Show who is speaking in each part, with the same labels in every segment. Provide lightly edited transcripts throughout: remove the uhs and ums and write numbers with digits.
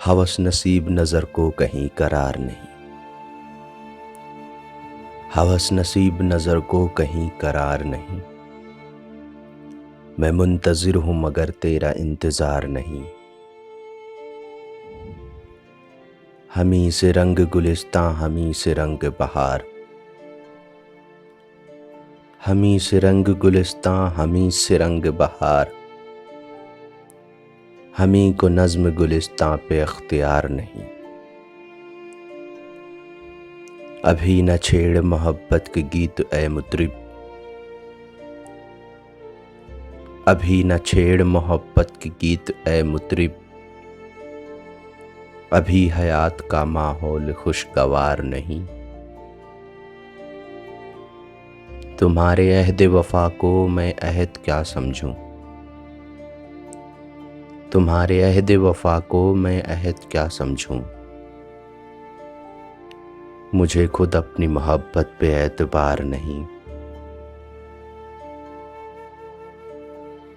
Speaker 1: ہوس نصیب نظر کو کہیں قرار نہیں، ہوس نصیب نظر کو کہیں قرار نہیں، میں منتظر ہوں مگر تیرا انتظار نہیں۔ ہمیں سے رنگ گلستاں ہمیں سے رنگ بہار، ہمیں سے رنگ گلستاں ہمیں سے رنگ بہار، ہمیں کو نظم گلستاں پہ اختیار نہیں۔ ابھی نہ چھیڑ محبت کے گیت اے مطرب، ابھی نہ چھیڑ محبت کے گیت اے مطرب، ابھی حیات کا ماحول خوشگوار نہیں۔ تمہارے عہد وفا کو میں عہد کیا سمجھوں، تمہارے عہد وفا کو میں عہد کیا سمجھوں، مجھے خود اپنی محبت پہ اعتبار نہیں۔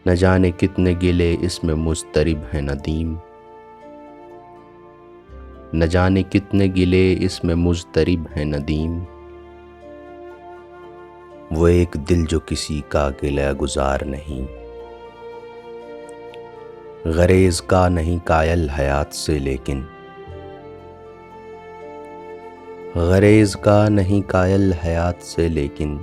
Speaker 1: نہ جانے کتنے گلے اس میں مضطرب ہیں ندیم، نہ جانے کتنے گلے اس میں مضطرب ہیں ندیم، وہ ایک دل جو کسی کا گلہ گزار نہیں۔ غریز کا نہیں قائل حیات سے لیکن، غریز کا نہیں قائل حیات سے لیکن،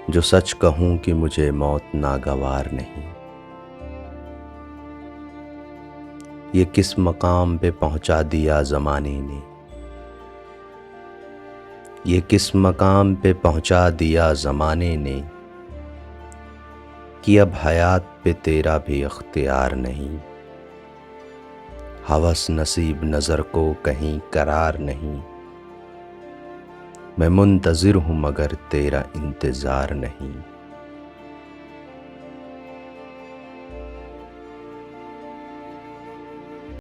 Speaker 1: جو سچ کہوں کہ مجھے موت ناگوار نہیں۔ یہ کس مقام پہ پہنچا دیا زمانے نے، یہ کس مقام پہ پہنچا دیا زمانے نے، کہ اب حیات پہ تیرا بھی اختیار نہیں۔ ہوس نصیب نظر کو کہیں قرار نہیں، میں منتظر ہوں مگر تیرا انتظار نہیں۔